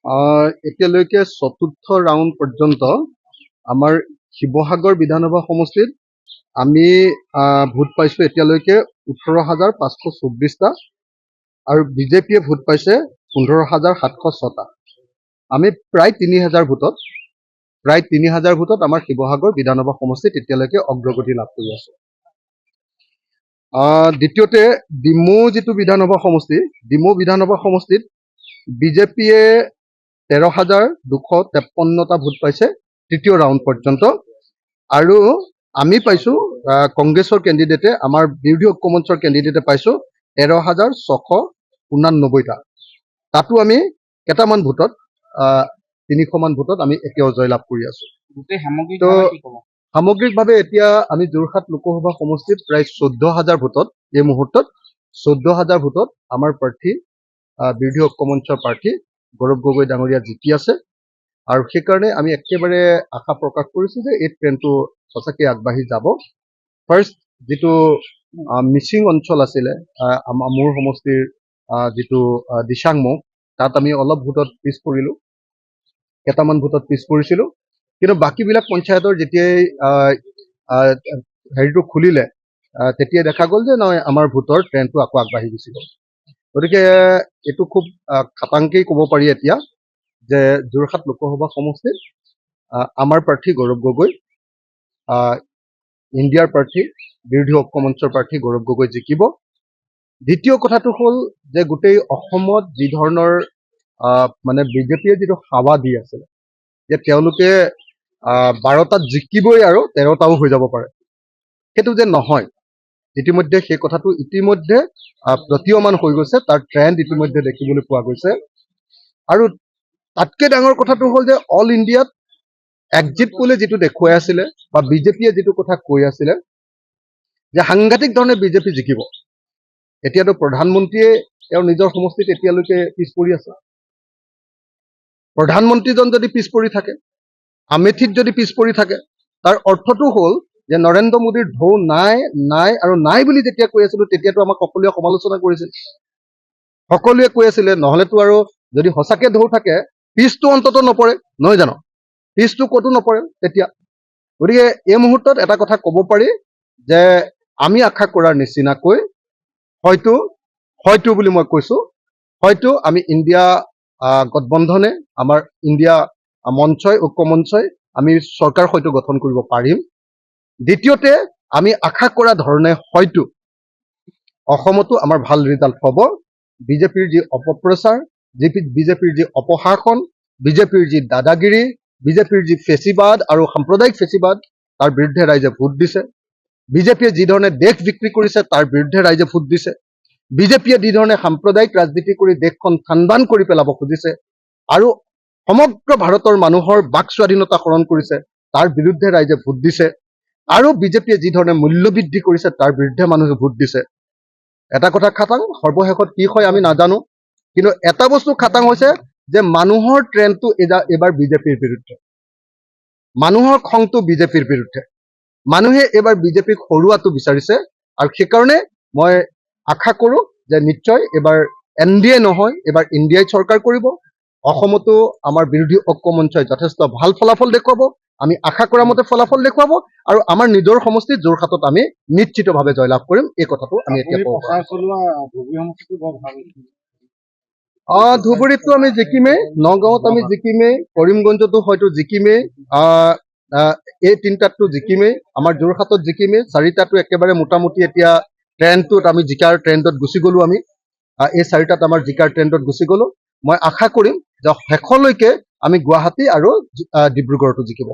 এতিয়ালৈকে চতুৰ্থ ৰাউণ্ড পৰ্যন্ত আমাৰ শিৱসাগৰ বিধানসভা সমষ্টিত আমি ভোট পাইছোঁ এতিয়ালৈকে 18,524টা আৰু বিজেপিয়ে ভোট পাইছে 15,706টা। আমি প্ৰায় 3,000 ভোটত আমাৰ শিৱসাগৰ বিধানসভা সমষ্টিত এতিয়ালৈকে অগ্ৰগতি লাভ কৰি আছোঁ। দ্বিতীয়তে ডিমৌ যিটো বিধানসভা সমষ্টি, ডিমৌ বিধানসভা সমষ্টিত বিজেপিয়ে 13,253টা ভোট পাইছে তৃতীয় ৰাউণ্ড পৰ্যন্ত, আৰু আমি পাইছোঁ কংগ্ৰেছৰ কেণ্ডিডেটে, আমাৰ বিৰোধী ঐক্য মঞ্চৰ কেণ্ডিডেটে পাইছোঁ 13,689টা। তাতো আমি কেইটামান ভোটত 300মান ভোটত আমি এতিয়াও জয়লাভ কৰি আছোঁ। সামগ্ৰিকভাৱে এতিয়া আমি যোৰহাট লোকসভা সমষ্টিত প্ৰায় 14,000 ভোটত, এই মুহূৰ্তত 14,000 ভোটত আমাৰ প্ৰাৰ্থী বিৰোধী ঐক্য মঞ্চৰ প্ৰাৰ্থী গৌৰৱ গগৈ ডাঙৰীয়া জিকি আছে, আৰু সেইকাৰণে আমি একেবাৰে আশা প্ৰকাশ কৰিছোঁ যে এই ট্ৰেণ্ডটো সঁচাকৈ আগবাঢ়ি যাব। ফাৰ্ষ্ট যিটো মিচিং অঞ্চল আছিলে মোৰ সমষ্টিৰ যিটো দিচাংমুখ, তাত আমি অলপ ভোটত পিছ পৰিলোঁ, কেইটামান ভোটত পিছ পৰিছিলোঁ, কিন্তু বাকীবিলাক পঞ্চায়তৰ যেতিয়াই হেৰিটো খুলিলে তেতিয়াই দেখা গ'ল যে নহয়, আমাৰ ভোটৰ ট্ৰেণ্ডটো আকৌ আগবাঢ়ি গুচি গ'ল। গতিকে এইটো খুব খাটাংকেই ক'ব পাৰি এতিয়া যে যোৰহাট লোকসভা সমষ্টিত আমাৰ প্ৰাৰ্থী গৌৰৱ গগৈ, ইণ্ডিয়াৰ প্ৰাৰ্থী বিৰোধী ঐক্য মঞ্চৰ প্ৰাৰ্থী গৌৰৱ গগৈ জিকিব। দ্বিতীয় কথাটো হ'ল যে গোটেই অসমত যি ধৰণৰ মানে বিজেপিয়ে যিটো হাৱা দি আছিলে যে তেওঁলোকে 12টাত জিকিবই আৰু 13টাও হৈ যাব পাৰে, সেইটো যে নহয়, ইতিমধ্যে সেই কথাটো ইতিমধ্যে প্ৰতীয়মান হৈ গৈছে, তাৰ ট্ৰেণ্ড ইতিমধ্যে দেখিবলৈ পোৱা গৈছে। আৰু তাতকৈ ডাঙৰ কথাটো হ'ল যে অল ইণ্ডিয়াত এক্সিট পোলে যিটো দেখুৱাই আছিলে বা বিজেপিয়ে যিটো কথা কৈ আছিলে যে সাংঘাতিক ধৰণে বিজেপি জিকিব, এতিয়াতো প্ৰধানমন্ত্ৰীয়ে তেওঁৰ নিজৰ সমষ্টিত এতিয়ালৈকে পিছ পৰি আছে। প্ৰধানমন্ত্ৰীজন যদি পিছ পৰি থাকে, আমেথিত যদি পিছ পৰি থাকে, তাৰ অৰ্থটো হ'ল যে নৰেন্দ্ৰ মোদীৰ ঢৌ নাই নাই আৰু নাই বুলি যেতিয়া কৈ আছিলোঁ তেতিয়াতো আমাক সকলোৱে সমালোচনা কৰিছিল, সকলোৱে কৈ আছিলে নহ'লেতো আৰু যদি সঁচাকৈ ঢৌ থাকে পিছটো অন্তত নপৰে, নহয় জানো, পিছটো ক'তো নপৰে তেতিয়া। গতিকে এই মুহূৰ্তত এটা কথা ক'ব পাৰি যে আমি আশা কৰাৰ নিচিনাকৈ হয়তো বুলি মই কৈছোঁ, হয়তো আমি ইণ্ডিয়া গঠবন্ধনে, আমাৰ ইণ্ডিয়া মঞ্চই, ঐক্য মঞ্চই আমি চৰকাৰ হয়তো গঠন কৰিব পাৰিম। দ্বিতীয়তে আমি আশা কৰা ধৰণে হয়তো অসমতো আমাৰ ভাল ৰিজাল্ট হ'ব। বিজেপিৰ যি অপপ্ৰচাৰ, বিজেপিৰ যি অপশাসন, বিজেপিৰ যি দাদাগিৰি, বিজেপিৰ যি ফেচিবাদ আৰু সাম্প্ৰদায়িক ফেচিবাদ, তাৰ বিৰুদ্ধে ৰাইজে ভোট দিছে। বিজেপিয়ে যি ধৰণে দেশ বিক্ৰী কৰিছে তাৰ বিৰুদ্ধে ৰাইজে ভোট দিছে। বিজেপিয়ে যি ধৰণে সাম্প্ৰদায়িক ৰাজনীতি কৰি দেশখন থানবান কৰি পেলাব খুজিছে আৰু সমগ্ৰ ভাৰতৰ মানুহৰ বাক স্বাধীনতা হৰণ কৰিছে, তাৰ বিৰুদ্ধে ৰাইজে ভোট দিছে। আৰু বিজেপিয়ে যি ধৰণে মূল্যবৃদ্ধি কৰিছে তাৰ বিৰুদ্ধে মানুহে ভোট দিছে। এটা কথা খাটাং, সৰ্বশেষত কি হয় আমি নাজানো, কিন্তু এটা বস্তু খাটাং হৈছে যে মানুহৰ ট্ৰেণ্ডটো এইবাৰ বিজেপিৰ বিৰুদ্ধে, মানুহৰ খংটো বিজেপিৰ বিৰুদ্ধে, মানুহে এইবাৰ বিজেপিক হৰুৱাটো বিচাৰিছে। আৰু সেইকাৰণে মই আশা কৰোঁ যে নিশ্চয় এইবাৰ NDA নহয়, এইবাৰ ইণ্ডিয়াই চৰকাৰ কৰিব। অসমতো আমাৰ বিৰোধী ঐক্য মঞ্চই যথেষ্ট ভাল ফলাফল দেখুৱাব, আমি আশা কৰা মতে ফলাফল দেখুৱাব, আৰু আমাৰ নিজৰ সমষ্টি যোৰহাটত আমি নিশ্চিতভাৱে জয়লাভ কৰিম। এই কথাটো আমি এতিয়া ধুবুৰীততো আমি জিকিমেই, নগাঁৱত আমি জিকিমেই, কৰিমগঞ্জতো হয়তো জিকিমেই, এই তিনিটাততো জিকিমেই, আমাৰ যোৰহাটত জিকিমেই, 4টাতো একেবাৰে মোটামুটি এতিয়া ট্ৰেণ্ডটোত আমি জিকাৰ ট্ৰেণ্ডত গুচি গ'লোঁ। আমি এই 4টাত আমাৰ জিকাৰ ট্ৰেণ্ডত গুচি গ'লোঁ। মই আশা কৰিম যে শেষলৈকে আমি গুৱাহাটী আৰু ডিব্ৰুগড়তো জিকিব।